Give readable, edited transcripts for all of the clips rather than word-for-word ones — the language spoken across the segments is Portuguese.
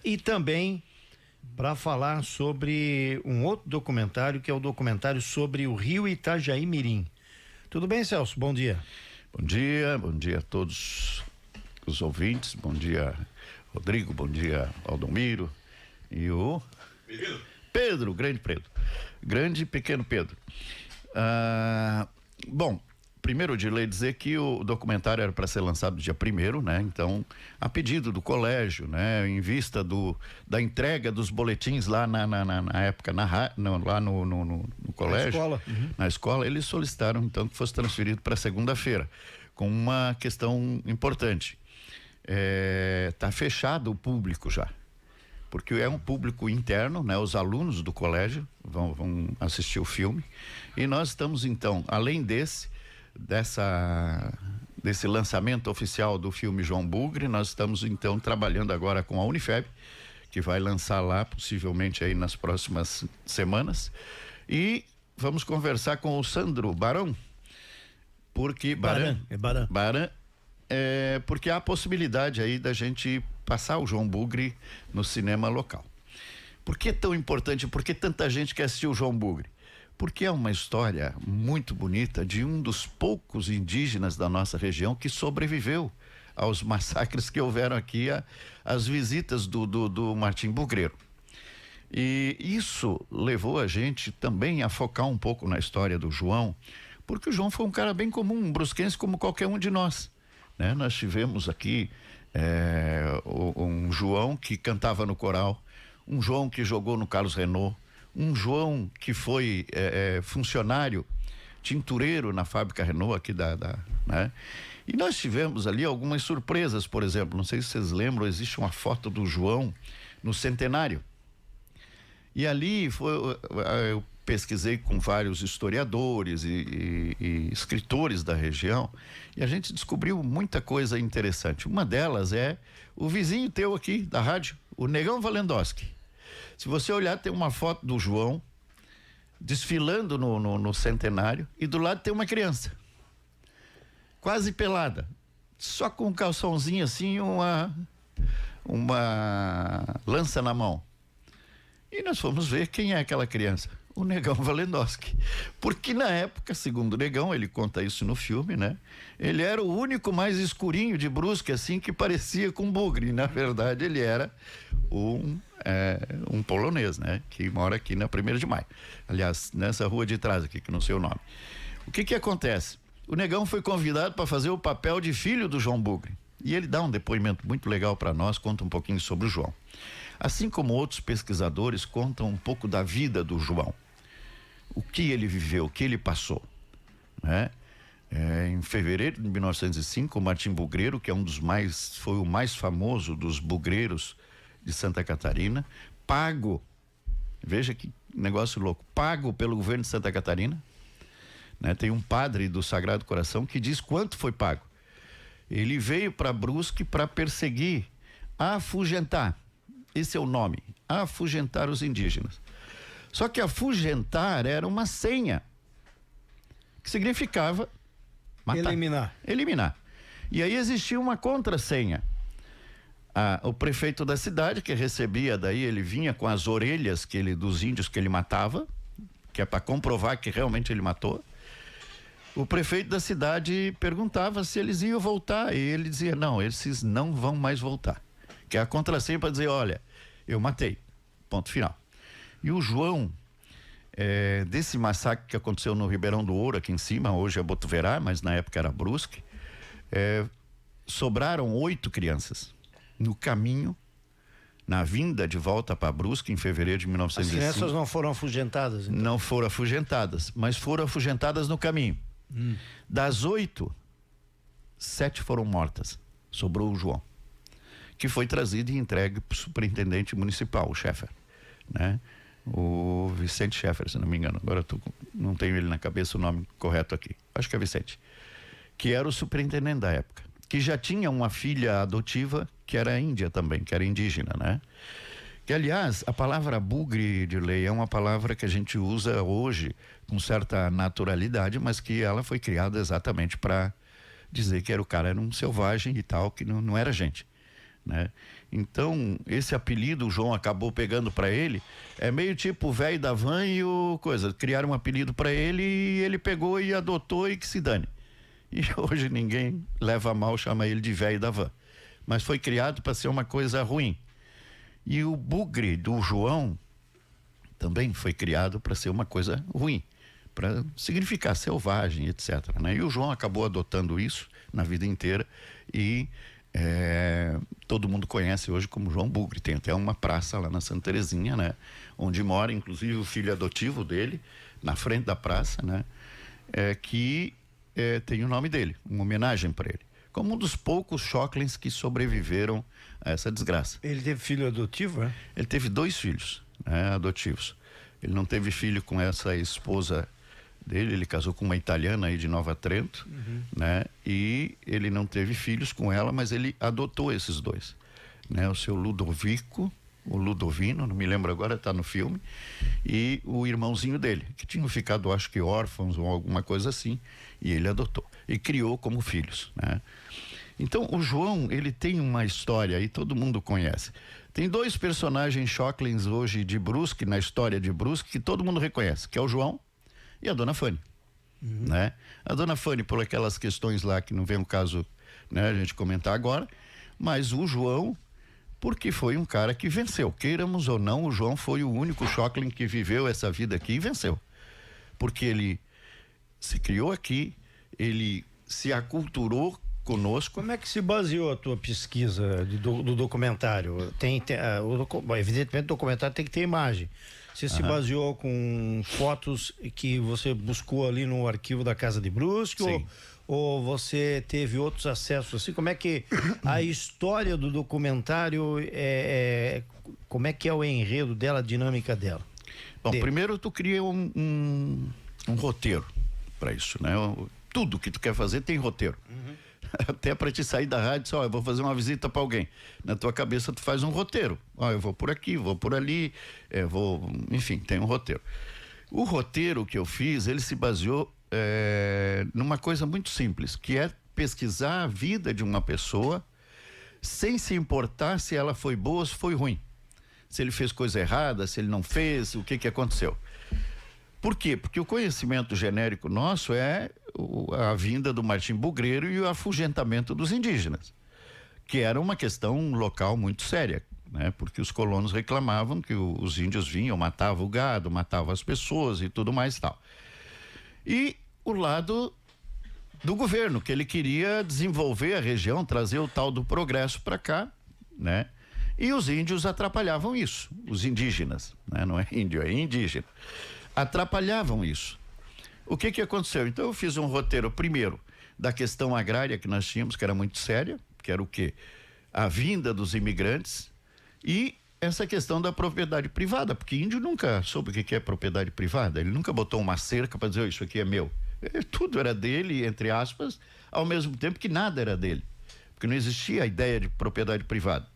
E também para falar sobre um outro documentário, que é o documentário sobre o Rio Itajaí Mirim. Tudo bem, Celso? Bom dia. Bom dia a todos os ouvintes, bom dia Rodrigo, bom dia Aldomiro e o Pedro, grande e pequeno Pedro. Bom, primeiro de lei dizer que o documentário era para ser lançado dia 1º, né? Então, a pedido do colégio, né? Em vista da entrega dos boletins lá na época, lá no colégio. Na escola. Na escola, eles solicitaram então que fosse transferido para segunda-feira, com uma questão importante. Tá fechado o público já, porque é um público interno, né? Os alunos do colégio vão assistir o filme, e nós estamos então, além desse lançamento oficial do filme João Bugre, nós estamos então trabalhando agora com a Unifeb, que vai lançar lá possivelmente aí nas próximas semanas, e vamos conversar com o Sandro Barão, porque Baran, porque há a possibilidade aí da gente passar o João Bugre no cinema local. Por que é tão importante? Por que tanta gente quer assistir o João Bugre? Porque é uma história muito bonita de um dos poucos indígenas da nossa região que sobreviveu aos massacres que houveram aqui, às visitas do Martim Bugreiro. E isso levou a gente também a focar um pouco na história do João, porque o João foi um cara bem comum, um brusquense como qualquer um de nós, né? Nós tivemos aqui um João que cantava no coral, um João que jogou no Carlos Renault, um João que foi funcionário tintureiro na fábrica Renault aqui né? E nós tivemos ali algumas surpresas, por exemplo, não sei se vocês lembram, existe uma foto do João no centenário, e ali eu pesquisei com vários historiadores e escritores da região, e a gente descobriu muita coisa interessante. Uma delas é o vizinho teu aqui da rádio, o Negão Valendowski. Se você olhar, tem uma foto do João desfilando no centenário, e do lado tem uma criança quase pelada, só com um calçãozinho assim, uma lança na mão, e nós fomos ver quem é aquela criança. O Negão Valendowski, porque na época, segundo o Negão, ele conta isso no filme, né? Ele era o único mais escurinho de Brusque, assim, que parecia com Bugre. Na verdade, ele era um polonês, né? Que mora aqui na 1º de Maio. Aliás, nessa rua de trás aqui, que não sei o nome. O que acontece? O Negão foi convidado para fazer o papel de filho do João Bugre. E ele dá um depoimento muito legal para nós, conta um pouquinho sobre o João. Assim como outros pesquisadores contam um pouco da vida do João. O que ele viveu, o que ele passou, né? Em fevereiro de 1905, o Martim Bugreiro, que foi o mais famoso dos bugreiros de Santa Catarina, pago, veja que negócio louco, pago pelo governo de Santa Catarina, né? Tem um padre do Sagrado Coração que diz quanto foi pago. Ele veio para Brusque para perseguir, afugentar, esse é o nome, afugentar os indígenas. Só que afugentar era uma senha que significava matar, eliminar. E aí existia uma contrassenha. O prefeito da cidade, que recebia daí, ele vinha com as orelhas dos índios que ele matava, que é para comprovar que realmente ele matou. O prefeito da cidade perguntava se eles iam voltar, e ele dizia: não, esses não vão mais voltar. Que é a contrassenha para dizer: olha, eu matei, ponto final. E o João, desse massacre que aconteceu no Ribeirão do Ouro, aqui em cima, hoje é Botuverá, mas na época era Brusque, sobraram 8 crianças no caminho, na vinda de volta para Brusque, em fevereiro de 1905. As crianças não foram afugentadas, então? Não foram afugentadas, mas foram afugentadas no caminho. Das 8, 7 foram mortas, sobrou o João, que foi trazido e entregue para o superintendente municipal, o Schaeffer, né? O Vicente Schaeffer, se não me engano, agora não tenho ele na cabeça o nome correto aqui, acho que é Vicente, que era o superintendente da época, que já tinha uma filha adotiva que era índia também, que era indígena, né? Que aliás, a palavra bugre de lei é uma palavra que a gente usa hoje com certa naturalidade, mas que ela foi criada exatamente para dizer que o cara era um selvagem e tal, que não era gente. né? Então, esse apelido o João acabou pegando para ele, é meio tipo o velho da van e o coisa, criaram um apelido para ele e ele pegou e adotou e que se dane. E hoje ninguém leva a mal, chama ele de velho da van. Mas foi criado para ser uma coisa ruim. E o bugre do João também foi criado para ser uma coisa ruim, para significar selvagem, etc, né? E o João acabou adotando isso na vida inteira e todo mundo conhece hoje como João Bugre. Tem até uma praça lá na Santa Terezinha, né? Onde mora, inclusive, o filho adotivo dele, na frente da praça, né? Que tem o nome dele, uma homenagem para ele. Como um dos poucos Schocklins que sobreviveram a essa desgraça. Ele teve filho adotivo, né? Ele teve 2 filhos, né, adotivos. Ele não teve filho com essa esposa dele, ele casou com uma italiana aí de Nova Trento, né? E ele não teve filhos com ela, mas ele adotou esses 2, né? O seu Ludovico, o Ludovino, não me lembro agora, tá no filme, e o irmãozinho dele, que tinham ficado, acho que órfãos ou alguma coisa assim, e ele adotou e criou como filhos, né? Então o João, ele tem uma história aí, todo mundo conhece. Tem 2 personagens Schocklins hoje de Brusque, na história de Brusque, que todo mundo reconhece, que é o João e a Dona Fanny, né? A Dona Fanny por aquelas questões lá que não vem o caso, né, a gente comentar agora, mas o João porque foi um cara que venceu, queiramos ou não, o João foi o único Schocklin que viveu essa vida aqui e venceu, porque ele se criou aqui, ele se aculturou conosco. Como é que se baseou a tua pesquisa do documentário? Bom, evidentemente o documentário tem que ter imagem. Você se baseou com fotos que você buscou ali no arquivo da Casa de Brusque? Ou você teve outros acessos assim? Como é que a história do documentário como é que é o enredo dela, a dinâmica dela? Bom, primeiro tu cria um roteiro para isso, né? Tudo que tu quer fazer tem roteiro. Até para te sair da rádio, eu vou fazer uma visita para alguém. Na tua cabeça tu faz um roteiro. Eu vou por aqui, vou por ali, enfim, tem um roteiro. O roteiro que eu fiz, ele se baseou numa coisa muito simples, que é pesquisar a vida de uma pessoa sem se importar se ela foi boa ou se foi ruim. Se ele fez coisa errada, se ele não fez, o que aconteceu. Por quê? Porque o conhecimento genérico nosso é a vinda do Martim Bugreiro e o afugentamento dos indígenas, que era uma questão local muito séria, né? Porque os colonos reclamavam que os índios vinham, matavam o gado, matavam as pessoas e tudo mais e tal. E o lado do governo, que ele queria desenvolver a região, trazer o tal do progresso para cá, né? E os índios atrapalhavam isso, os indígenas, né? Não é índio, é indígena. Atrapalhavam isso. O que aconteceu? Então eu fiz um roteiro primeiro da questão agrária que nós tínhamos, que era muito séria, que era o quê? A vinda dos imigrantes e essa questão da propriedade privada, porque índio nunca soube o que é propriedade privada, ele nunca botou uma cerca para dizer, isso aqui é meu. Tudo era dele, entre aspas, ao mesmo tempo que nada era dele, porque não existia a ideia de propriedade privada.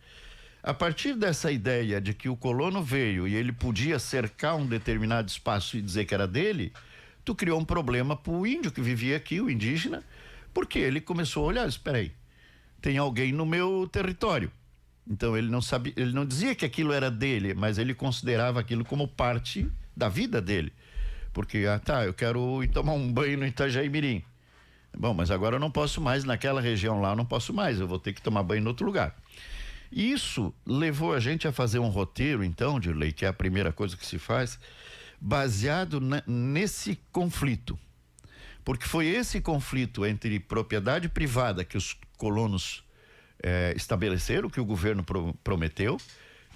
A partir dessa ideia de que o colono veio e ele podia cercar um determinado espaço e dizer que era dele, tu criou um problema para o índio que vivia aqui, o indígena, porque ele começou a olhar, espera aí, tem alguém no meu território. Então ele não sabia, ele não dizia que aquilo era dele, mas ele considerava aquilo como parte da vida dele. Porque, eu quero ir tomar um banho no Itajaí-Mirim. Bom, mas agora eu não posso mais, naquela região lá eu não posso mais, eu vou ter que tomar banho em outro lugar. Isso levou a gente a fazer um roteiro, então, Dirley, que é a primeira coisa que se faz, baseado nesse conflito. Porque foi esse conflito entre propriedade privada que os colonos estabeleceram, que o governo prometeu,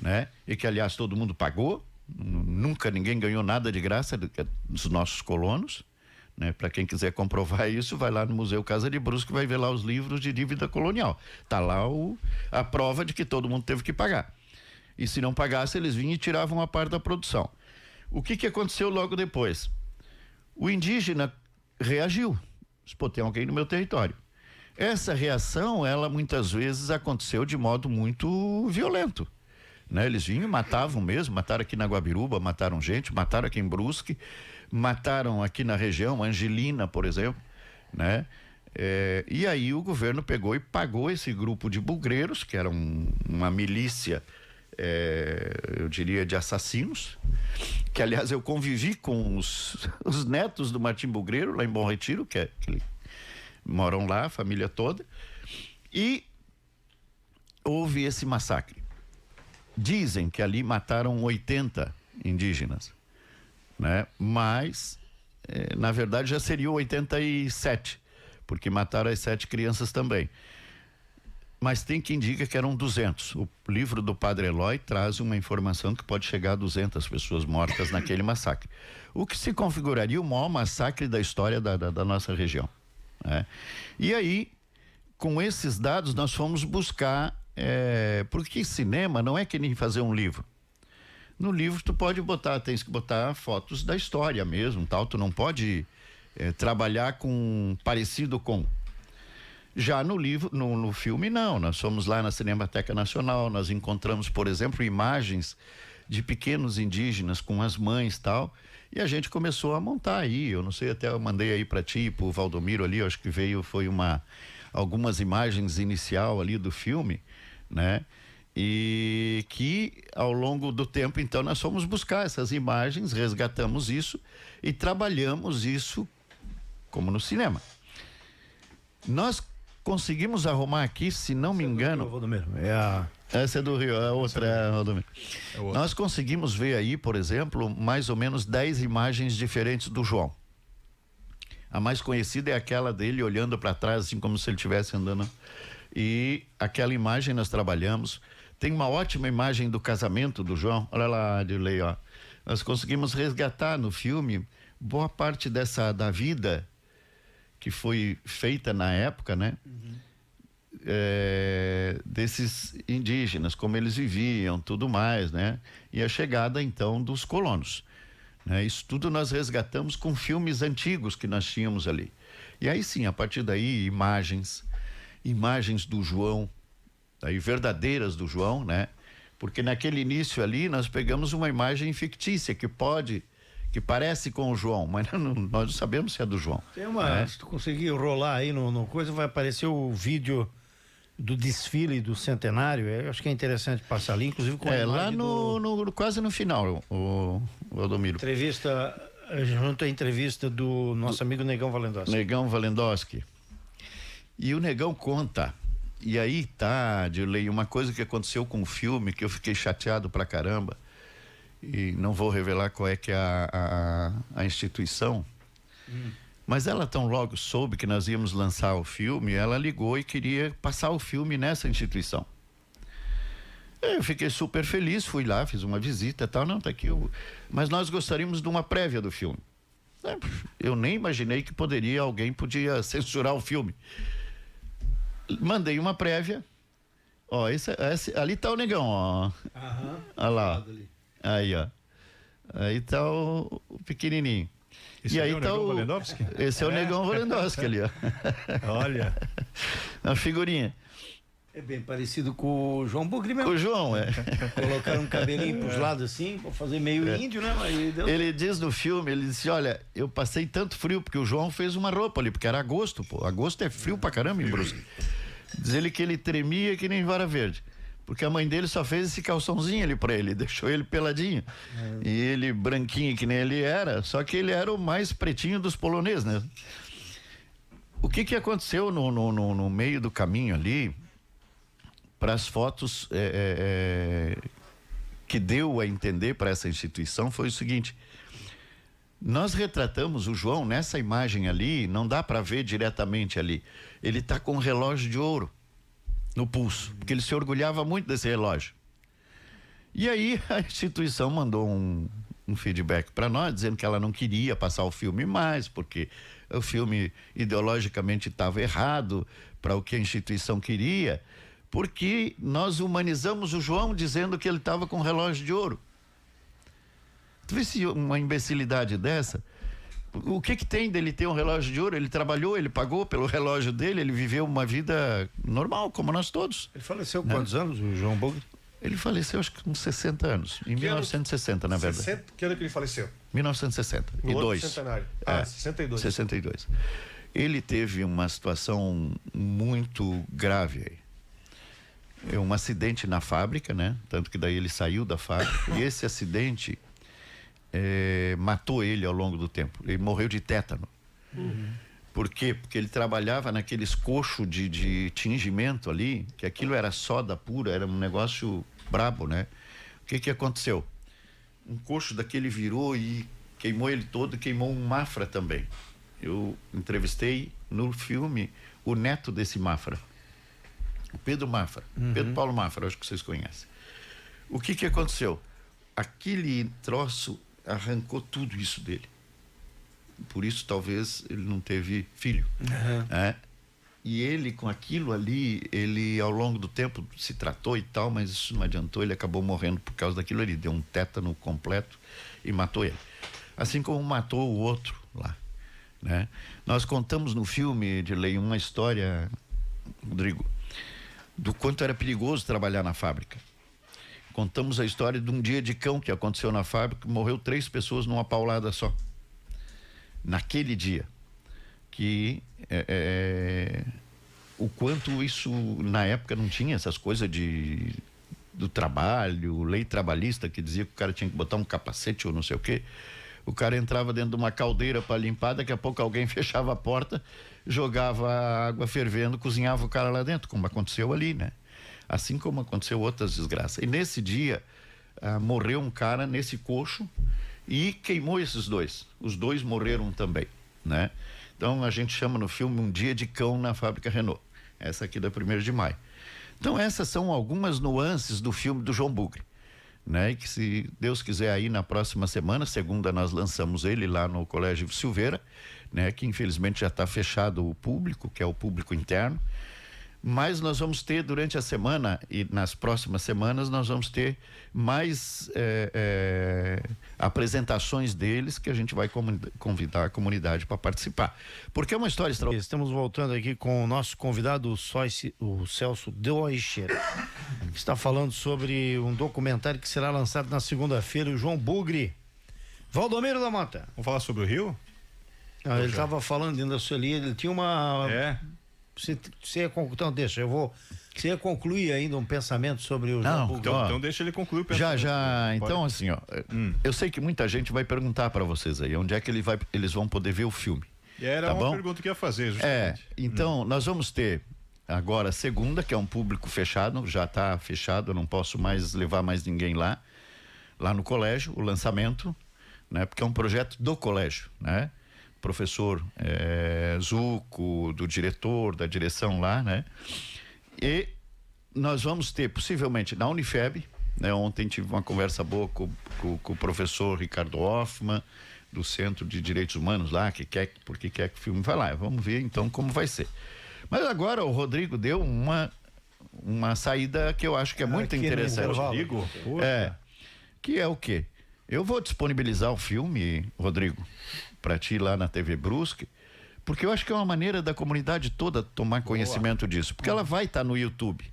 né? E que, aliás, todo mundo pagou. Nunca ninguém ganhou nada de graça dos nossos colonos, né? Para quem quiser comprovar isso, vai lá no Museu Casa de Brusque, vai ver lá os livros de dívida colonial. Tá lá a prova de que todo mundo teve que pagar. E se não pagasse, eles vinham e tiravam a parte da produção. O que aconteceu logo depois? O indígena reagiu. Pô, tem alguém no meu território. Essa reação, ela muitas vezes aconteceu de modo muito violento, né? Eles vinham e matavam mesmo, mataram aqui na Guabiruba, mataram gente, mataram aqui em Brusque, mataram aqui na região, Angelina, por exemplo, né? E aí o governo pegou e pagou esse grupo de bugreiros, que era uma milícia, eu diria, de assassinos, que aliás eu convivi com os netos do Martim Bugreiro, lá em Bom Retiro, que moram lá, a família toda, e houve esse massacre. Dizem que ali mataram 80 indígenas, né? Mas, na verdade, já seriam 87, porque mataram as 7 crianças também. Mas tem quem diga que eram 200. O livro do Padre Eloy traz uma informação que pode chegar a 200 pessoas mortas naquele massacre. O que se configuraria o maior massacre da história da nossa região, né? E aí, com esses dados, nós fomos buscar, porque cinema não é que nem fazer um livro. No livro tu pode tens que botar fotos da história mesmo, tal. Tu não pode trabalhar com parecido com. Já no livro, no filme, não. Nós fomos lá na Cinemateca Nacional, nós encontramos, por exemplo, imagens de pequenos indígenas com as mães, tal, e a gente começou a montar aí. Eu não sei, até eu mandei aí para ti, pro Valdomiro ali, eu acho que foi algumas imagens inicial ali do filme, né? E que ao longo do tempo, então, nós fomos buscar essas imagens, resgatamos isso e trabalhamos isso como no cinema. Nós conseguimos arrumar aqui, se não me engano. Essa é do Rio, a outra é a Valdomiro. Nós conseguimos ver aí, por exemplo, mais ou menos 10 imagens diferentes do João. A mais conhecida é aquela dele olhando para trás, assim como se ele estivesse andando. E aquela imagem nós trabalhamos. Tem uma ótima imagem do casamento do João. Olha lá, Dirley, ó. Nós conseguimos resgatar no filme boa parte da vida que foi feita na época, né? Desses indígenas, como eles viviam, tudo mais, né? E a chegada, então, dos colonos, né? Isso tudo nós resgatamos com filmes antigos que nós tínhamos ali. E aí sim, a partir daí, imagens do João, aí verdadeiras do João, né? Porque naquele início ali nós pegamos uma imagem fictícia que parece com o João, mas nós não sabemos se é do João. Tem se tu conseguir rolar aí no coisa, vai aparecer o vídeo do desfile do centenário. Eu acho que é interessante passar ali, inclusive com lá quase no final, o Valdomiro. Junto à entrevista do nosso amigo Negão Valendowski. Negão Valendowski. E o Negão conta, e aí tá, Dirley, uma coisa que aconteceu com o filme, que eu fiquei chateado pra caramba, e não vou revelar qual é que é a instituição, mas ela tão logo soube que nós íamos lançar o filme, ela ligou e queria passar o filme nessa instituição. Eu fiquei super feliz, fui lá, fiz uma visita e tal, não, tá aqui, mas nós gostaríamos de uma prévia do filme. Eu nem imaginei que alguém podia censurar o filme. Mandei uma prévia. Ó, ali tá o Negão, ó. Olha lá. Aí, ó. Aí tá o pequenininho. Esse aí tá o Valendowski? Esse é o Negão Valendowski ali, ó. Olha. A figurinha. É bem parecido com o João Bugre mesmo. Com o João, Colocaram um cabelinho pros lados assim, pra fazer meio índio, né? Mas ele diz no filme, ele disse, olha, eu passei tanto frio, porque o João fez uma roupa ali, porque era agosto, pô. Agosto é frio pra caramba em Brusque. Diz ele que ele tremia que nem vara verde, porque a mãe dele só fez esse calçãozinho ali pra ele, deixou ele peladinho. E ele branquinho que nem ele era, só que ele era o mais pretinho dos poloneses, né? O que aconteceu no meio do caminho ali, para as fotos que deu a entender para essa instituição, foi o seguinte: nós retratamos o João nessa imagem ali, não dá para ver diretamente ali. Ele tá com um relógio de ouro no pulso, porque ele se orgulhava muito desse relógio. E aí a instituição mandou um feedback para nós, dizendo que ela não queria passar o filme mais, porque o filme ideologicamente estava errado para o que a instituição queria, porque nós humanizamos o João dizendo que ele estava com um relógio de ouro. Tu vê se uma imbecilidade dessa? O que tem dele ter um relógio de ouro? Ele trabalhou, ele pagou pelo relógio dele, ele viveu uma vida normal, como nós todos. Ele faleceu com quantos anos, o João Bugre? Ele faleceu, acho que com 60 anos. Em 1960, na verdade. 60? Que ano que ele faleceu? 1960. No ano do centenário. 62. 62. Ele teve uma situação muito grave aí. É um acidente na fábrica, né? Tanto que daí ele saiu da fábrica. E esse acidente matou ele ao longo do tempo. Ele morreu de tétano. Por quê? Porque ele trabalhava naqueles coxos de tingimento ali, que aquilo era soda pura, era um negócio brabo, né? O que aconteceu? Um coxo daquele virou e queimou ele todo, e queimou um Mafra também. Eu entrevistei no filme o neto desse Mafra, o Pedro Mafra, Pedro Paulo Mafra, acho que vocês conhecem. O que aconteceu? Aquele troço arrancou tudo isso dele. Por isso talvez ele não teve filho, né? E ele, com aquilo ali, ele ao longo do tempo se tratou e tal, mas isso não adiantou, ele acabou morrendo por causa daquilo ali, deu um tétano completo e matou ele. Assim como matou o outro lá, né? Nós contamos no filme, Edilei, uma história, Rodrigo, do quanto era perigoso trabalhar na fábrica. Contamos a história de um dia de cão que aconteceu na fábrica, morreu 3 pessoas numa paulada só. Naquele dia, que o quanto isso na época não tinha essas coisas do trabalho, lei trabalhista que dizia que o cara tinha que botar um capacete ou não sei o quê. O cara entrava dentro de uma caldeira para limpar, daqui a pouco alguém fechava a porta, jogava água fervendo, cozinhava o cara lá dentro, como aconteceu ali, né? Assim como aconteceu outras desgraças. E nesse dia morreu um cara nesse coxo e queimou esses 2. Os 2 morreram também, né? Então a gente chama no filme Um Dia de Cão na Fábrica Renault. Essa aqui da 1º de maio. Então essas são algumas nuances do filme do João Bugre, né? E que, se Deus quiser, aí na próxima semana, segunda, nós lançamos ele lá no Colégio Silveira, né? Que infelizmente já está fechado o público, que é o público interno. Mas nós vamos ter durante a semana e nas próximas semanas nós vamos ter mais apresentações deles, que a gente vai convidar a comunidade para participar, porque é uma história extraordinária. Estamos voltando aqui com o nosso convidado, o Celso Deutscher, que está falando sobre um documentário que será lançado na segunda-feira, o João Bugre. Valdomiro da Mota. Vamos falar sobre o Rio? Ele estava falando dentro da sua linha, ele tinha uma... Então deixa, você ia concluir ainda um pensamento sobre o João Bugre? Então deixa ele concluir o pensamento. Então assim, ó, eu sei que muita gente vai perguntar para vocês aí, onde é que eles vão poder ver o filme. E era tá uma bom? pergunta que ia fazer, justamente. Então nós vamos ter agora segunda, que é um público fechado, já está fechado, eu não posso mais levar mais ninguém lá no colégio, o lançamento, né? Porque é um projeto do colégio, né? Professor Zuco, do diretor, da direção lá, né? E nós vamos ter, possivelmente, na Unifeb, né? Ontem tive uma conversa boa com o professor Ricardo Hoffman, do Centro de Direitos Humanos lá, porque quer que o filme vá lá. Vamos ver, então, como vai ser. Mas agora o Rodrigo deu uma saída que eu acho que é muito interessante. Rodrigo? Que é o quê? Eu vou disponibilizar o filme, Rodrigo, para ti lá na TV Brusque, porque eu acho que é uma maneira da comunidade toda tomar conhecimento disso, porque ela vai estar no YouTube,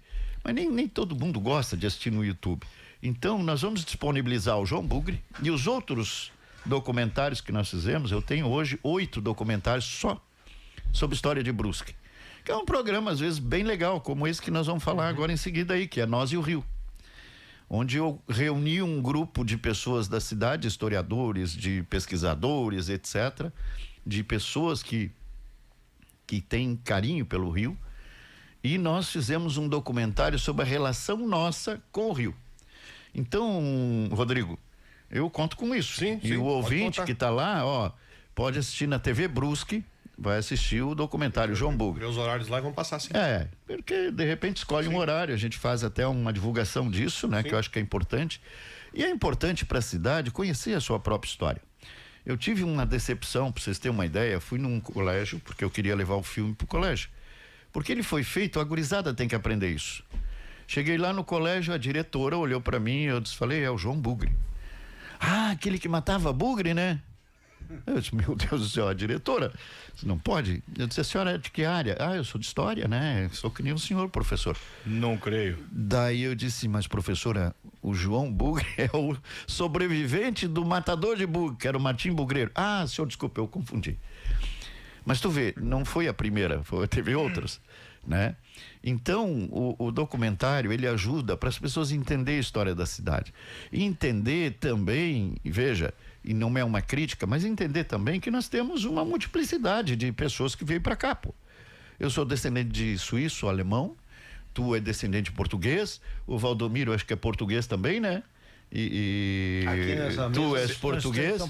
mas nem todo mundo gosta de assistir no YouTube. Então nós vamos disponibilizar o João Bugre e os outros documentários que nós fizemos. Eu tenho hoje 8 documentários só sobre história de Brusque, que é um programa às vezes bem legal, como esse que nós vamos falar agora em seguida aí, que é Nós e o Rio, onde eu reuni um grupo de pessoas da cidade, historiadores, de pesquisadores, etc., de pessoas que têm carinho pelo Rio, e nós fizemos um documentário sobre a relação nossa com o Rio. Então, Rodrigo, eu conto com isso. Sim, e o ouvinte que está lá, pode assistir na TV Brusque, vai assistir o documentário João Bugre. Os horários lá vão passar sim. Porque de repente escolhe um horário, a gente faz até uma divulgação disso, né? Que eu acho que é importante. E é importante para a cidade conhecer a sua própria história. Eu tive uma decepção, para vocês terem uma ideia, fui num colégio, porque eu queria levar o filme para o colégio. Porque ele foi feito, a gurizada tem que aprender isso. Cheguei lá no colégio, a diretora olhou para mim e eu falei, é o João Bugre. Ah, aquele que matava bugre, né? Eu disse, meu Deus do céu, a diretora, não pode? Eu disse, a senhora é de que área? Eu sou de história, né? Sou que nem o senhor, professor. Não creio. Daí eu disse, mas professora, o João Bugre é o sobrevivente do matador de bugre, que era o Martim Bugreiro. Senhor, desculpa, eu confundi. Mas tu vê, não foi a primeira, teve outras, né? Então, o documentário, ele ajuda para as pessoas entenderem a história da cidade. E entender também, veja, e não é uma crítica, mas entender também que nós temos uma multiplicidade de pessoas que veio para cá, pô. Eu sou descendente de suíço, alemão, tu é descendente de português, o Valdomiro acho que é português também, né? Tu és português,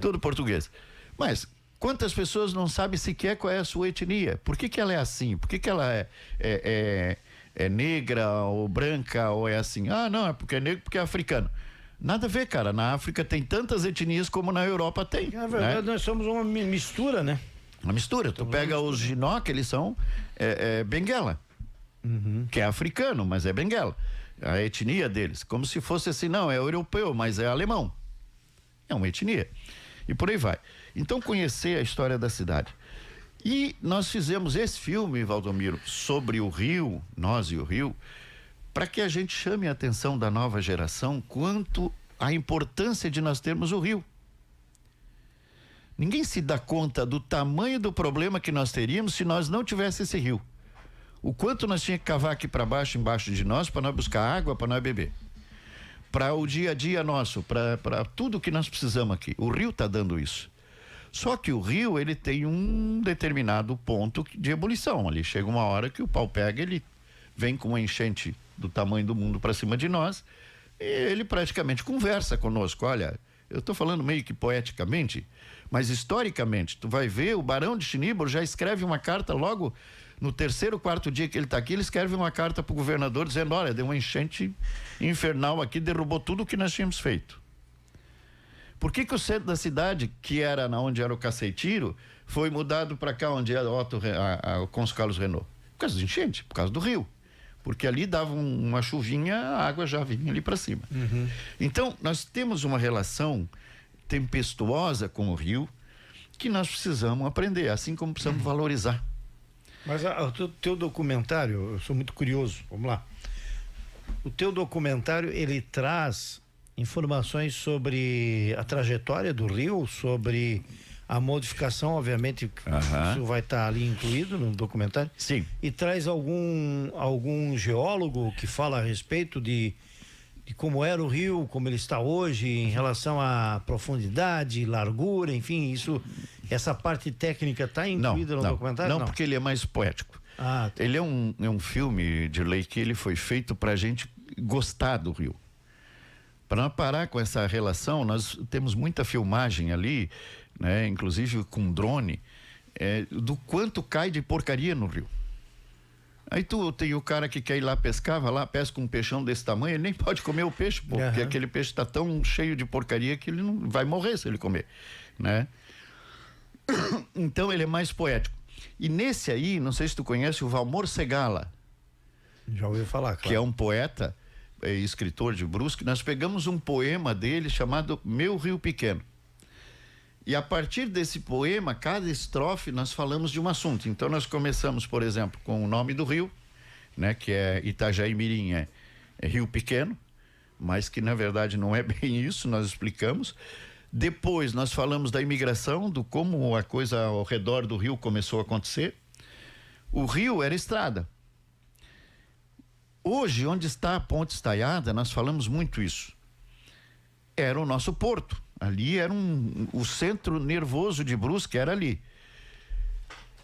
tudo português. Mas quantas pessoas não sabem sequer qual é a sua etnia? Por que ela é assim? Por que ela é negra ou branca ou é assim? Ah, não, é porque é negro, porque é africano. Nada a ver, cara. Na África tem tantas etnias como na Europa tem. Na verdade, né? Nós somos uma mistura, né? Uma mistura. Tu pega os Jinok, eles são Benguela, que é africano, mas é Benguela. A etnia deles, como se fosse assim, não, é europeu, mas é alemão. É uma etnia. E por aí vai. Então, conhecer a história da cidade. E nós fizemos esse filme, Valdomiro, sobre o Rio, nós e o Rio, para que a gente chame a atenção da nova geração quanto à importância de nós termos o Rio. Ninguém se dá conta do tamanho do problema que nós teríamos se nós não tivéssemos esse rio. O quanto nós tínhamos que cavar aqui para baixo, embaixo de nós, para nós buscar água, para nós beber. Para o dia a dia nosso, para tudo que nós precisamos aqui. O rio está dando isso. Só que o rio, ele tem um determinado ponto de ebulição. Ali chega uma hora que o pau pega, ele vem com uma enchente do tamanho do mundo para cima de nós, e ele praticamente conversa conosco. Olha, eu estou falando meio que poeticamente, mas historicamente, tu vai ver, o Barão de Chinibor já escreve uma carta logo no terceiro, quarto dia que ele está aqui, ele escreve uma carta para o governador dizendo, olha, deu uma enchente infernal aqui, derrubou tudo o que nós tínhamos feito. Por que o centro da cidade, que era onde era o Caceitiro, foi mudado para cá, onde era o Consul Carlos Renault? Por causa de enchente, por causa do rio. Porque ali dava uma chuvinha, a água já vinha ali para cima. Então, nós temos uma relação tempestuosa com o rio que nós precisamos aprender, assim como precisamos valorizar. Mas o teu documentário, eu sou muito curioso, vamos lá. O teu documentário, ele traz informações sobre a trajetória do rio, sobre a modificação, obviamente, isso vai estar ali incluído no documentário. Sim. E traz algum geólogo que fala a respeito de como era o rio, como ele está hoje, em relação à profundidade, largura, enfim, essa parte técnica está incluída no documentário? Não, porque ele é mais poético. Tá. Ele é um filme de lei que ele foi feito para a gente gostar do rio. Para não parar com essa relação, nós temos muita filmagem ali, né, inclusive com drone, do quanto cai de porcaria no rio. Aí tem o cara que quer ir lá pescar, vai lá, pesca um peixão desse tamanho, ele nem pode comer o peixe, porque aquele peixe está tão cheio de porcaria que ele não vai morrer se ele comer, né? Então ele é mais poético. E nesse aí, não sei se tu conhece o Valmor Segala. Já ouviu falar, claro. Que é um poeta, escritor de Brusque. Nós pegamos um poema dele chamado Meu Rio Pequeno. E a partir desse poema, cada estrofe, nós falamos de um assunto. Então nós começamos, por exemplo, com o nome do rio, né, que é Itajaí Mirim, é Rio Pequeno, mas que na verdade não é bem isso, nós explicamos. Depois nós falamos da imigração, do como a coisa ao redor do rio começou a acontecer. O rio era estrada. Hoje, onde está a Ponte Estaiada, nós falamos muito isso. Era o nosso porto. Ali era o centro nervoso de Brusque, era ali.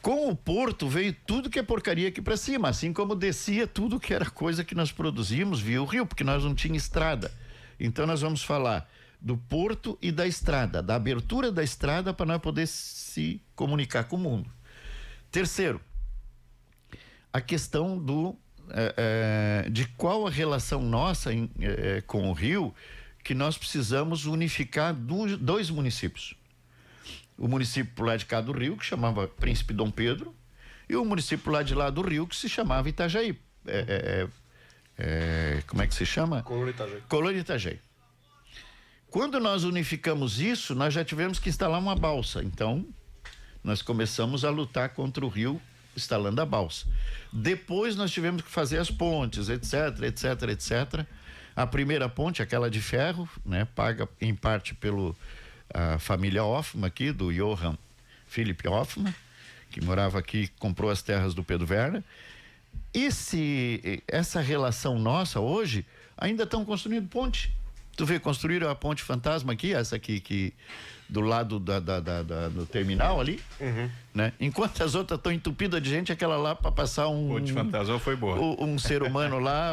Com o porto veio tudo que é porcaria aqui para cima, assim como descia tudo que era coisa que nós produzíamos via o rio, porque nós não tínhamos estrada. Então nós vamos falar do porto e da estrada, da abertura da estrada para nós poder se comunicar com o mundo. Terceiro, a questão de qual a relação nossa com o rio, que nós precisamos unificar dois municípios. O município lá de cá do Rio, que chamava Príncipe Dom Pedro, e o município lá de lá do Rio, que se chamava Itajaí. Como é que se chama? Colônia Itajaí. Quando nós unificamos isso, nós já tivemos que instalar uma balsa. Então, nós começamos a lutar contra o rio, instalando a balsa. Depois nós tivemos que fazer as pontes, etc, etc, etc. A primeira ponte, aquela de ferro, né, paga em parte pela família Hoffmann aqui, do Johann Philipp Hoffmann. que morava aqui, comprou as terras do Pedro Werner. Essa relação nossa hoje, ainda estão construindo ponte. Tu vê, construíram a ponte fantasma aqui, essa aqui que do lado do terminal ali, né? Enquanto as outras estão entupidas de gente, aquela lá para passar Ponte fantasma foi boa. Um ser humano lá,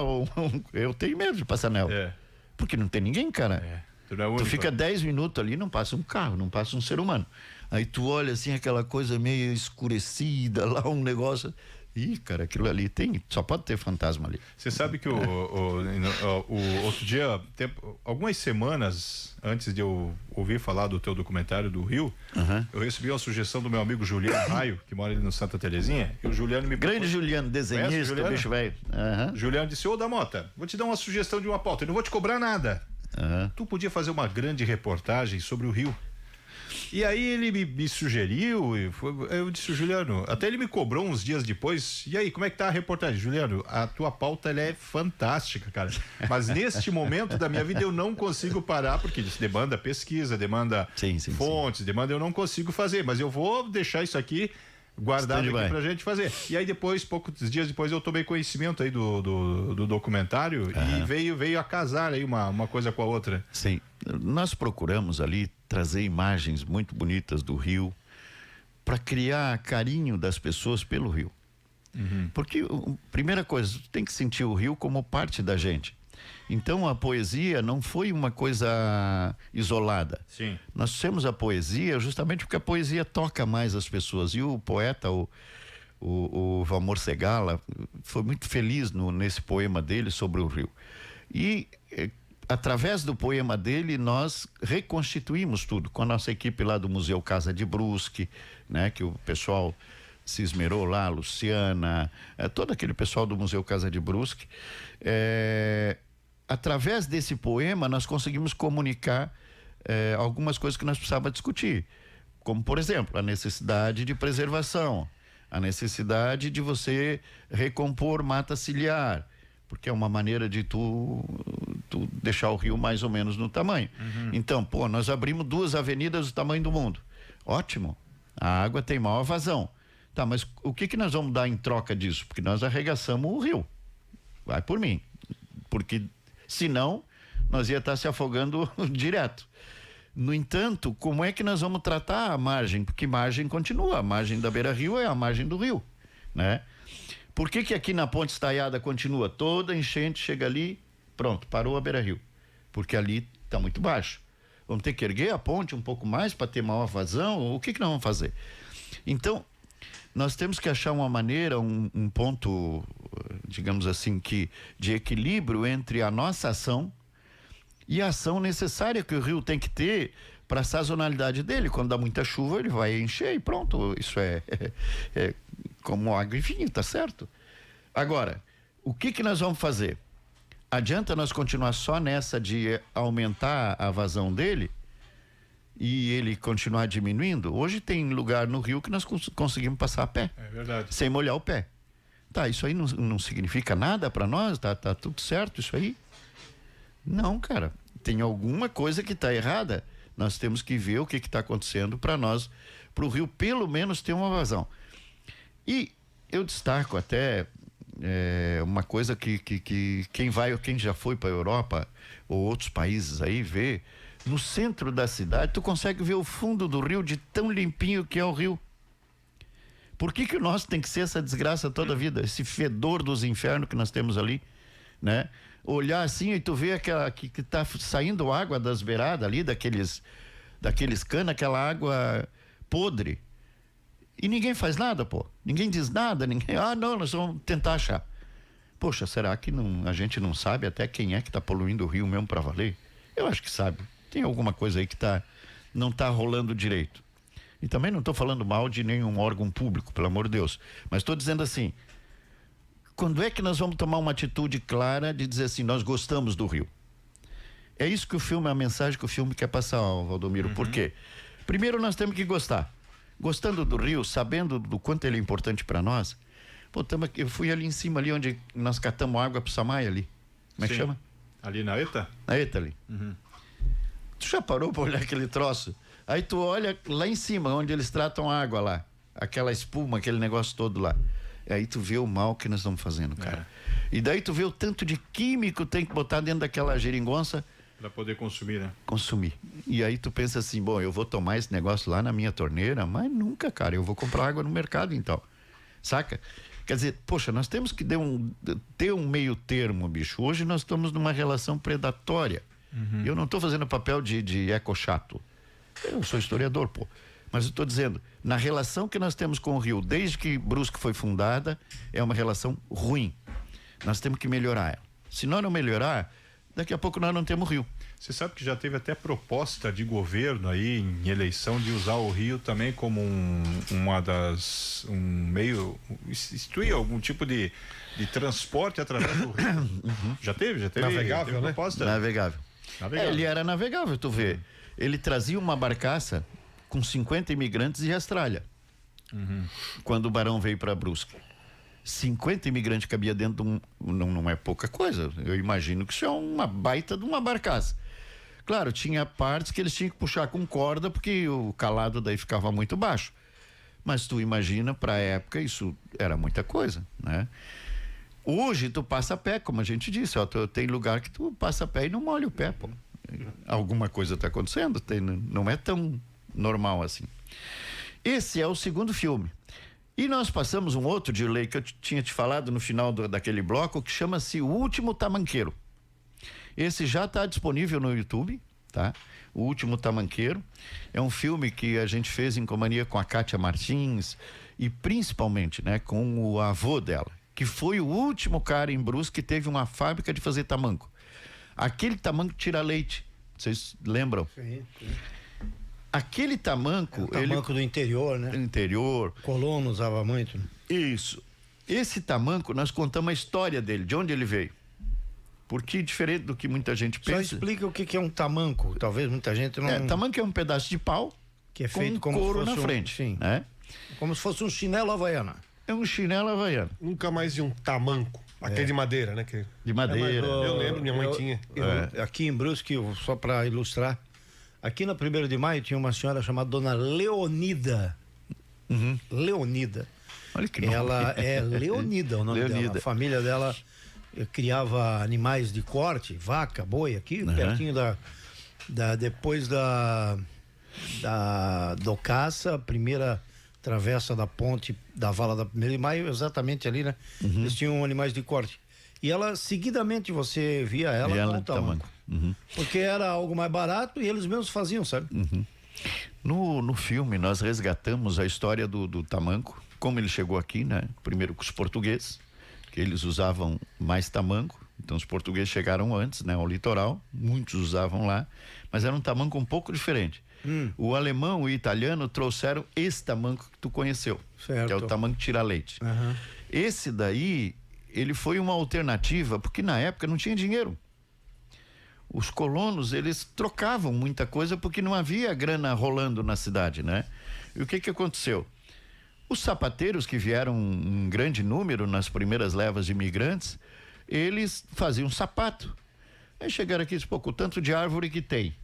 eu tenho medo de passar nela. Porque não tem ninguém, cara. Tu fica 10 minutos ali, não passa um carro, não passa um ser humano. Aí tu olha assim, aquela coisa meio escurecida lá, um negócio. Ih, cara, aquilo ali só pode ter fantasma ali. Você sabe que o outro dia, algumas semanas antes de eu ouvir falar do teu documentário do Rio, eu recebi uma sugestão do meu amigo Juliano Raio, que mora ali no Santa Terezinha, e o Juliano me Grande Juliano, desenhista, Juliano? bicho velho. Juliano disse: ô Damota, vou te dar uma sugestão de uma pauta, eu não vou te cobrar nada. Tu podia fazer uma grande reportagem sobre o Rio. E aí ele me sugeriu, eu disse: Juliano, até ele me cobrou uns dias depois. E aí, como é que tá a reportagem? Juliano, a tua pauta ela é fantástica, cara. Mas neste momento da minha vida eu não consigo parar, porque isso demanda pesquisa, demanda fontes, demanda, eu não consigo fazer. Mas eu vou deixar isso aqui guardado aqui pra gente fazer. E aí depois, poucos dias depois, eu tomei conhecimento aí do documentário e veio a casar aí uma coisa com a outra. Sim, nós procuramos ali trazer imagens muito bonitas do Rio para criar carinho das pessoas pelo Rio. Porque, primeira coisa, tu tem que sentir o Rio como parte da gente. Então a poesia não foi uma coisa isolada. Sim. Nós temos a poesia justamente porque a poesia toca mais as pessoas. E o poeta, o Valmor Segala, foi muito feliz nesse poema dele sobre o Rio. E através do poema dele nós reconstituímos tudo com a nossa equipe lá do Museu Casa de Brusque, né? Que o pessoal se esmerou lá, a Luciana, todo aquele pessoal do Museu Casa de Brusque. Através desse poema nós conseguimos comunicar algumas coisas que nós precisávamos discutir, como por exemplo a necessidade de preservação, a necessidade de você recompor mata ciliar, porque é uma maneira de tu deixar o rio mais ou menos no tamanho. Então, nós abrimos 2 avenidas do tamanho do mundo, ótimo, a água tem maior vazão, tá, mas o que nós vamos dar em troca disso? Porque nós arregaçamos o rio, vai por mim, porque senão nós ia estar se afogando direto. No entanto, como é que nós vamos tratar a margem? Porque margem continua, a margem da beira-rio é a margem do rio, né? Por que aqui na Ponte Estaiada continua? Toda enchente chega ali, pronto, parou a beira-rio, porque ali está muito baixo. Vamos ter que erguer a ponte um pouco mais para ter maior vazão? O que nós vamos fazer? Então, nós temos que achar uma maneira, um ponto, digamos assim, de equilíbrio entre a nossa ação e a ação necessária que o rio tem que ter para a sazonalidade dele. Quando dá muita chuva, ele vai encher e pronto. Isso é como água e vinho, tá certo? Agora, o que nós vamos fazer? Adianta nós continuar só nessa de aumentar a vazão dele e ele continuar diminuindo? Hoje tem lugar no rio que nós conseguimos passar a pé. É verdade. Sem molhar o pé. Tá, isso aí não significa nada para nós? Tá tudo certo isso aí? Não, cara. Tem alguma coisa que tá errada. Nós temos que ver o que está acontecendo para o rio pelo menos ter uma vazão. E eu destaco até uma coisa que quem já foi para a Europa ou outros países aí vê, no centro da cidade tu consegue ver o fundo do rio de tão limpinho que é o rio. Por que o nosso tem que ser essa desgraça toda a vida, esse fedor dos infernos que nós temos ali, né? Olhar assim e tu vê aquela que tá saindo água das beiradas ali, daqueles canos, aquela água podre. E ninguém faz nada, ninguém diz nada, não, nós vamos tentar achar. Poxa, será que a gente não sabe até quem é que tá poluindo o rio mesmo para valer? Eu acho que sabe. Tem alguma coisa aí que não tá rolando direito. E também não estou falando mal de nenhum órgão público, pelo amor de Deus. Mas estou dizendo assim, quando é que nós vamos tomar uma atitude clara de dizer assim, nós gostamos do rio? É isso que a mensagem que o filme quer passar, Valdomiro. Por quê? Primeiro nós temos que gostar. Gostando do rio, sabendo do quanto ele é importante para nós. Eu fui ali em cima, ali onde nós catamos água pro Samay ali. Como é que chama? Ali na ETA? Na ETA ali. Tu já parou para olhar aquele troço? Aí tu olha lá em cima, onde eles tratam a água lá. aquela espuma, aquele negócio todo lá. E aí tu vê o mal que nós estamos fazendo, cara. E daí tu vê o tanto de químico tem que botar dentro daquela geringonça para poder consumir, né? Consumir. E aí tu pensa assim, bom, eu vou tomar esse negócio lá na minha torneira, mas nunca, cara, eu vou comprar água no mercado então. Saca? Quer dizer, poxa, nós temos que ter um meio termo, bicho. Hoje nós estamos numa relação predatória. Eu não estou fazendo papel de eco chato. Eu sou historiador, pô. Mas eu estou dizendo, na relação que nós temos com o rio, desde que Brusque foi fundada, é uma relação ruim. Nós temos que melhorar ela. Se nós não melhorar, daqui a pouco nós não temos rio. Você sabe que já teve até proposta de governo aí em eleição de usar o rio também como instituir algum tipo de transporte através do rio. Já teve navegável, teve né? proposta? Navegável. Ele era navegável, tu vê. Ele trazia uma barcaça com 50 imigrantes de Austrália. Quando o Barão veio para Brusque. 50 imigrantes cabia dentro de não é pouca coisa. Eu imagino que isso é uma baita de uma barcaça. Claro, tinha partes que eles tinham que puxar com corda porque o calado daí ficava muito baixo. Mas tu imagina, para a época, isso era muita coisa, né? Hoje tu passa a pé, como a gente disse, ó, tem lugar que tu passa a pé e não molha o pé, pô. Alguma coisa está acontecendo, não é tão normal assim. Esse é o segundo filme. E nós passamos um outro de lei que eu tinha te falado no final daquele bloco, que chama-se O Último Tamanqueiro. Esse já está disponível no YouTube, tá? O Último Tamanqueiro. É um filme que a gente fez em companhia com a Kátia Martins e principalmente, né, com o avô dela, que foi o último cara em Brusque que teve uma fábrica de fazer tamanco. Aquele tamanco tira leite. Vocês lembram? Sim. Aquele tamanco... É o tamanco do interior, né? Do interior. Colono usava muito. Né? Isso. Esse tamanco, nós contamos a história dele, de onde ele veio. Porque, diferente do que muita gente pensa... Só explica o que é um tamanco. Talvez muita gente não... Tamanco é um pedaço de pau que é feito com como couro se fosse na frente. Sim. Né? Como se fosse um chinelo havaiana. É um chinelo havaiano. Nunca mais vi um tamanco. Aquele de madeira, né? De madeira. Eu lembro, minha mãe tinha. Aqui em Brusque, só para ilustrar, aqui na 1º de Maio tinha uma senhora chamada Dona Leonida. Leonida. Olha que nome. Ela é Leonida, o nome dela. A família dela criava animais de corte, vaca, boi, aqui pertinho depois do caça, a primeira travessa da ponte da vala da 1º de Maio, exatamente ali, né? Eles tinham animais de corte. E ela, seguidamente, você via ela com o tamanco. Porque era algo mais barato e eles mesmos faziam, sabe? No filme, nós resgatamos a história do tamanco, como ele chegou aqui, né? Primeiro com os portugueses, que eles usavam mais tamanco. Então, os portugueses chegaram antes, né? Ao litoral, muitos usavam lá, mas era um tamanco um pouco diferente. O alemão e o italiano trouxeram esse tamanco que tu conheceu, certo. que é o tamanco tira-leite. Esse daí, ele foi uma alternativa, porque na época não tinha dinheiro. Os colonos, eles trocavam muita coisa porque não havia grana rolando na cidade, né? E o que aconteceu? Os sapateiros que vieram em grande número nas primeiras levas de imigrantes, eles faziam sapato. Aí chegaram aqui e disseram, pô, com o tanto de árvore que tem,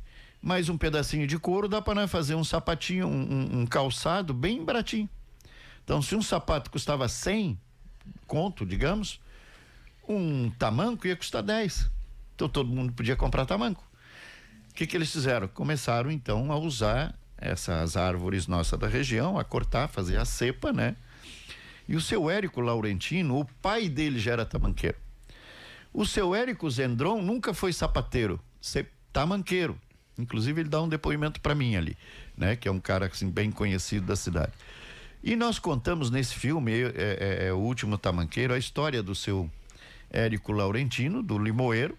mais um pedacinho de couro, dá para nós fazer um sapatinho, um calçado bem baratinho. Então, se um sapato custava 100 conto, digamos, um tamanco ia custar 10. Então, todo mundo podia comprar tamanco. O que eles fizeram? Começaram, então, a usar essas árvores nossas da região, a cortar, fazer a cepa, né? E o seu Érico Laurentino, o pai dele já era tamanqueiro. O seu Érico Zendron nunca foi sapateiro, tamanqueiro. Inclusive, ele dá um depoimento para mim ali, né? Que é um cara, assim, bem conhecido da cidade. E nós contamos nesse filme, O Último Tamanqueiro, a história do seu Érico Laurentino, do Limoeiro,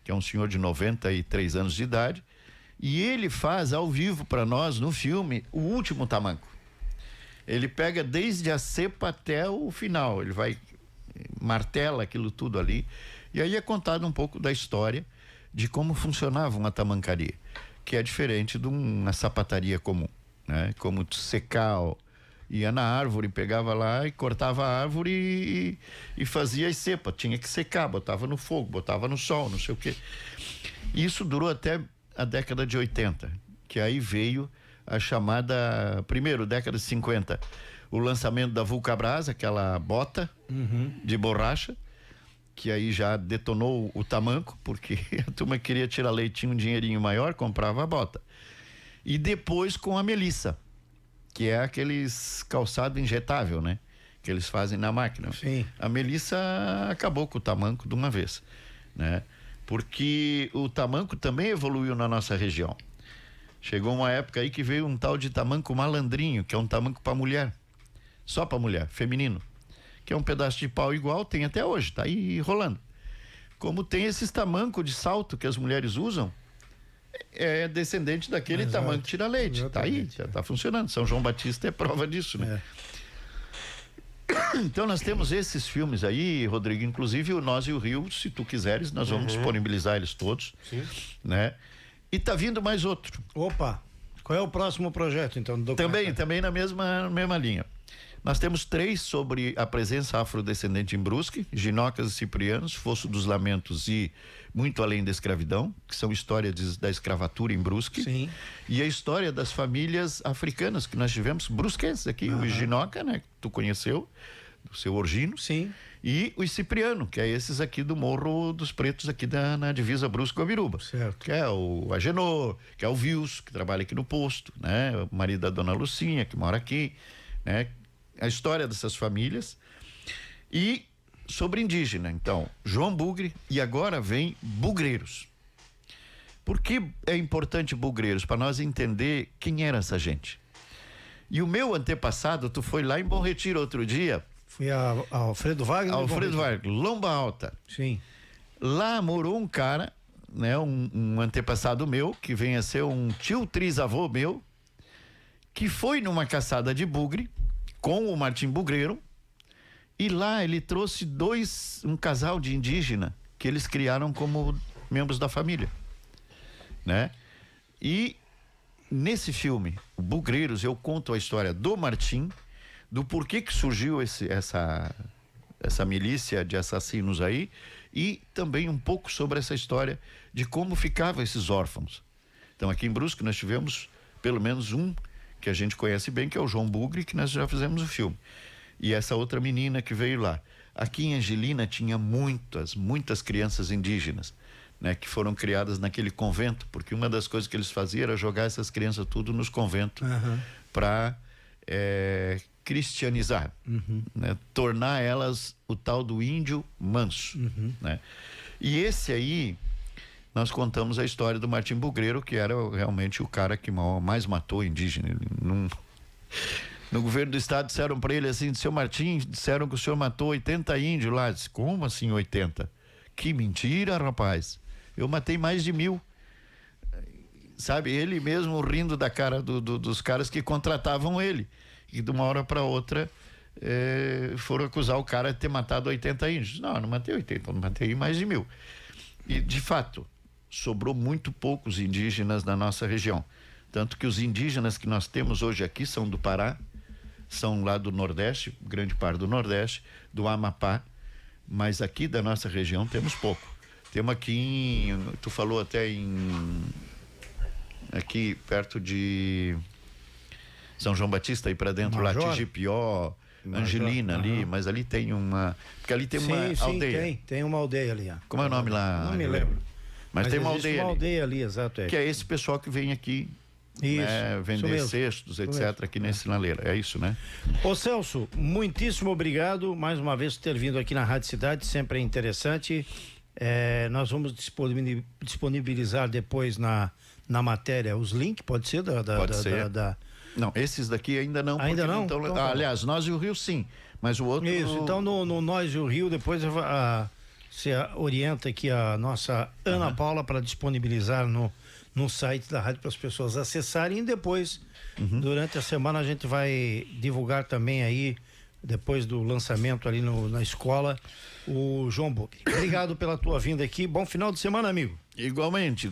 que é um senhor de 93 anos de idade, e ele faz ao vivo para nós, no filme, o último tamanco. Ele pega desde a cepa até o final, ele vai, martela aquilo tudo ali, e aí é contado um pouco da história de como funcionava uma tamancaria, que é diferente de uma sapataria comum, né? Como tu secar, ia na árvore, pegava lá e cortava a árvore e fazia as cepas, tinha que secar, botava no fogo, botava no sol, não sei o quê. Isso durou até a década de 80, que aí veio a chamada, primeiro, década de 50, o lançamento da Vulcabras, aquela bota de borracha, que aí já detonou o tamanco, porque a turma queria tirar leite, tinha um dinheirinho maior, comprava a bota. E depois com a Melissa, que é aqueles calçado injetável, né? Que eles fazem na máquina. Sim. A Melissa acabou com o tamanco de uma vez, né? Porque o tamanco também evoluiu na nossa região. Chegou uma época aí que veio um tal de tamanco malandrinho, que é um tamanco para mulher. Só para mulher, feminino. Que é um pedaço de pau igual, tem até hoje, tá aí rolando. Como tem esses tamancos de salto que as mulheres usam, é descendente daquele tamanco tira-leite. Tá aí, já tá funcionando. São João Batista é prova disso, né? Então nós temos esses filmes aí, Rodrigo, inclusive o Nós e o Rio, se tu quiseres, nós vamos disponibilizar eles todos. Sim. Né? E tá vindo mais outro. Opa! Qual é o próximo projeto, então, do documentário? Também na mesma linha. Nós temos 3 sobre a presença afrodescendente em Brusque, Ginocas e Ciprianos, Fosso dos Lamentos e Muito Além da Escravidão, que são histórias da escravatura em Brusque. Sim. E a história das famílias africanas que nós tivemos, brusquenses aqui, o Ginoca, né, que tu conheceu, o seu Orgino. Sim. E o Cipriano, que é esses aqui do Morro dos Pretos, aqui na divisa Brusque-Guabiruba. Certo. Que é o Agenor, que é o Vils, que trabalha aqui no posto, né? O marido da dona Lucinha, que mora aqui, né? A história dessas famílias. E sobre indígena, então, João Bugre, e agora vem Bugreiros. Por que é importante Bugreiros? Para nós entender quem era essa gente. E o meu antepassado, tu foi lá em Bom Retiro outro dia. Fui a Alfredo Wagner. Alfredo Wagner, Lomba Alta. Sim. Lá morou um cara, né, um antepassado meu, que vem a ser um tio trisavô meu, que foi numa caçada de bugre com o Martim Bugreiro, e lá ele trouxe um casal de indígena que eles criaram como membros da família, né? E nesse filme, o Bugreiros, eu conto a história do Martim, do porquê que surgiu essa milícia de assassinos aí, e também um pouco sobre essa história de como ficavam esses órfãos. Então aqui em Brusque nós tivemos pelo menos um que a gente conhece bem, que é o João Bugre, que nós já fizemos o filme. E essa outra menina que veio lá. Aqui em Angelina tinha muitas crianças indígenas, né, que foram criadas naquele convento, porque uma das coisas que eles faziam era jogar essas crianças tudo nos conventos para cristianizar, né, tornar elas o tal do índio manso, né? E esse aí, nós contamos a história do Martim Bugreiro, que era realmente o cara que mais matou indígena. No governo do estado disseram para ele assim: seu Martim, disseram que o senhor matou 80 índios lá. Disse: como assim 80? Que mentira, rapaz. Eu matei mais de 1000. Sabe, ele mesmo rindo da cara dos caras que contratavam ele. E de uma hora para outra foram acusar o cara de ter matado 80 índios. Não matei 80, não matei mais de 1000. E de fato, sobrou muito poucos indígenas na nossa região. Tanto que os indígenas que nós temos hoje aqui são do Pará, são lá do Nordeste, grande parte do Nordeste, do Amapá, mas aqui da nossa região temos pouco. Temos aqui tu falou até aqui perto de São João Batista, aí para dentro, Major, lá Tigipió, Angelina ali, mas ali tem porque ali tem uma aldeia. Tem uma aldeia ali. Como é o nome lá? Não me lembro. Mas tem uma aldeia ali, exato. Que é esse pessoal que vem aqui, né, vender cestos, etc., aqui nesse sinaleiro. É isso, né? Ô Celso, muitíssimo obrigado mais uma vez por ter vindo aqui na Rádio Cidade, sempre é interessante. Nós vamos disponibilizar depois na matéria os links, pode ser? Pode ser. Não, esses daqui ainda não. Ainda não? Então, aliás, Nós e o Rio sim, mas o outro... Isso, então no Nós e o Rio depois você orienta aqui a nossa Ana Paula para disponibilizar no site da rádio para as pessoas acessarem, e depois, durante a semana, a gente vai divulgar também aí, depois do lançamento ali na escola, o João Bugre. Obrigado pela tua vinda aqui, bom final de semana, amigo. Igualmente,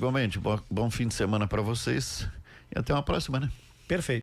bom fim de semana para vocês e até uma próxima, né? Perfeito.